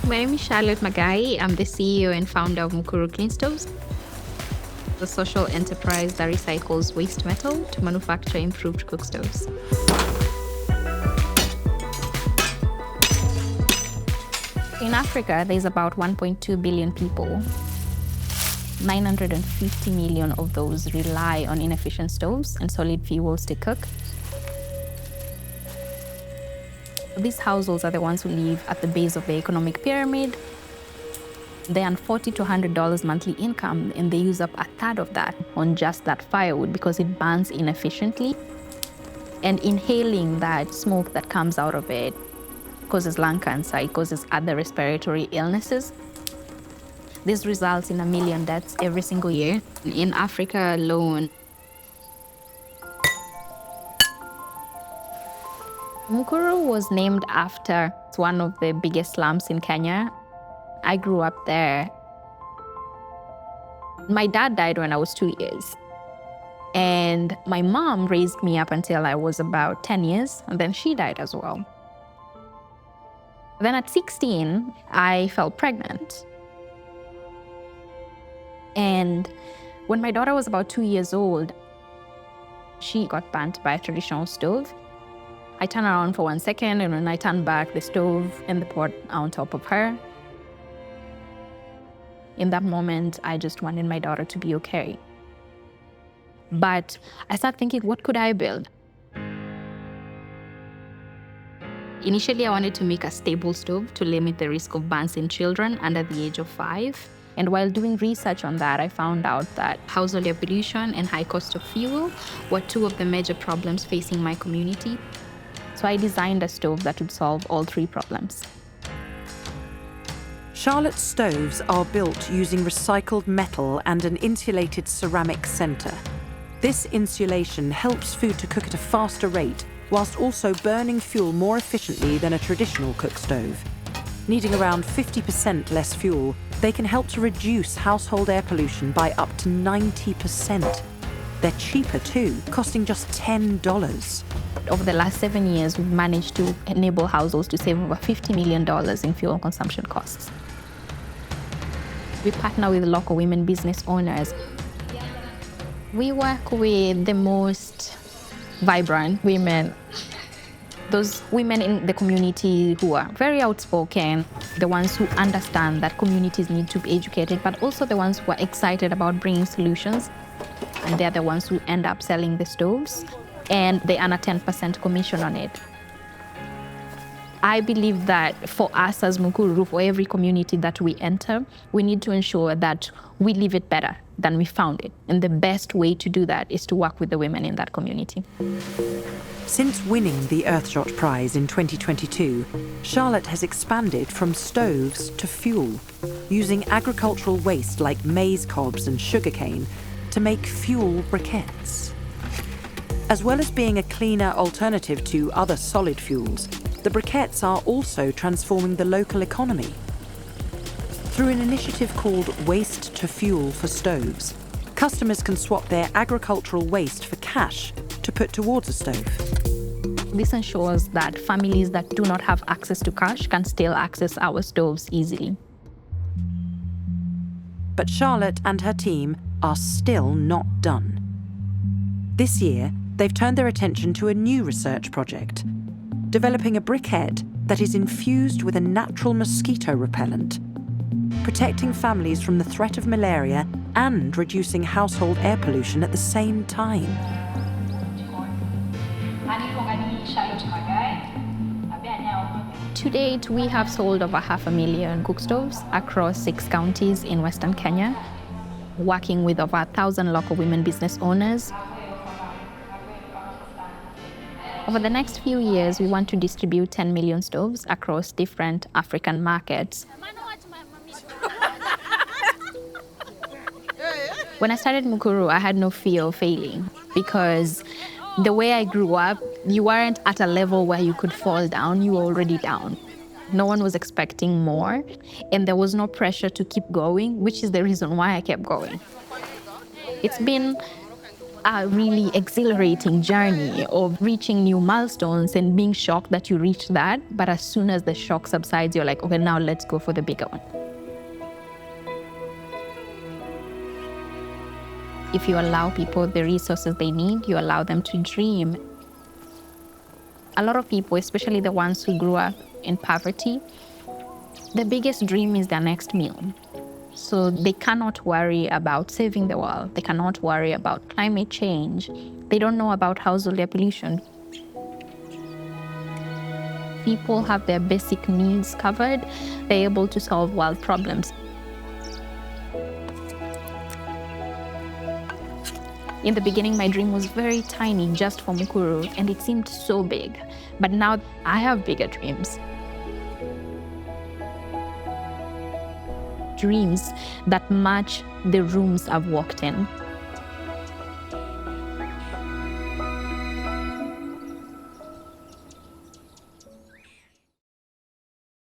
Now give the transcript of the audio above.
My name is Charlot Magayi. I'm the CEO and founder of Mukuru Clean Stoves, a social enterprise that recycles waste metal to manufacture improved cook stoves. In Africa, there's about 1.2 billion people. 950 million of those rely on inefficient stoves and solid fuels to cook. These households are the ones who live at the base of the economic pyramid. They earn $40 to $100 monthly income, and they use up a third of that on just that firewood because it burns inefficiently. And inhaling that smoke that comes out of it causes lung cancer, it causes other respiratory illnesses. This results in 1 million deaths every single year. In Africa alone, Mukuru was named after one of the biggest slums in Kenya. I grew up there. My dad died when I was 2 years. And my mom raised me up until I was about 10 years, and then she died as well. Then at 16, I fell pregnant. And when my daughter was about 2 years old, she got burnt by a traditional stove. I turned around for 1 second, and when I turned back, the stove and the pot are on top of her. In that moment, I just wanted my daughter to be okay. But I started thinking, what could I build? Initially, I wanted to make a stable stove to limit the risk of burns in children under the age of 5. And while doing research on that, I found out that household air pollution and high cost of fuel were two of the major problems facing my community. So I designed a stove that would solve all three problems. Charlot's stoves are built using recycled metal and an insulated ceramic centre. This insulation helps food to cook at a faster rate, whilst also burning fuel more efficiently than a traditional cook stove. Needing around 50% less fuel, they can help to reduce household air pollution by up to 90%. They're cheaper too, costing just $10. Over the last 7 years, we've managed to enable households to save over $50 million in fuel consumption costs. We partner with local women business owners. We work with the most vibrant women, those women in the community who are very outspoken, the ones who understand that communities need to be educated, but also the ones who are excited about bringing solutions. And they're the ones who end up selling the stoves, and they earn a 10% commission on it. I believe that for us as Mukuru, for every community that we enter, we need to ensure that we leave it better than we found it. And the best way to do that is to work with the women in that community. Since winning the Earthshot Prize in 2022, Charlot has expanded from stoves to fuel, using agricultural waste like maize cobs and sugarcane to make fuel briquettes. As well as being a cleaner alternative to other solid fuels, the briquettes are also transforming the local economy. Through an initiative called Waste to Fuel for Stoves, customers can swap their agricultural waste for cash to put towards a stove. This ensures that families that do not have access to cash can still access our stoves easily. But Charlot and her team are still not done. This year, they've turned their attention to a new research project, developing a briquette that is infused with a natural mosquito repellent, protecting families from the threat of malaria and reducing household air pollution at the same time. To date, we have sold over 500,000 cook stoves across 6 counties in Western Kenya, working with over 1,000 local women business owners. Over the next few years, we want to distribute 10 million stoves across different African markets. When I started Mukuru, I had no fear of failing because the way I grew up, you weren't at a level where you could fall down, you were already down. No one was expecting more, and there was no pressure to keep going, which is the reason why I kept going. It's been a really exhilarating journey of reaching new milestones and being shocked that you reached that. But as soon as the shock subsides, you're like, okay, now let's go for the bigger one. If you allow people the resources they need, you allow them to dream. A lot of people, especially the ones who grew up in poverty, the biggest dream is their next meal. So they cannot worry about saving the world. They cannot worry about climate change. They don't know about household air pollution. People have their basic needs covered. They're able to solve world problems. In the beginning, my dream was very tiny, just for Mukuru, and it seemed so big. But now I have bigger dreams. Dreams that match the rooms I've walked in.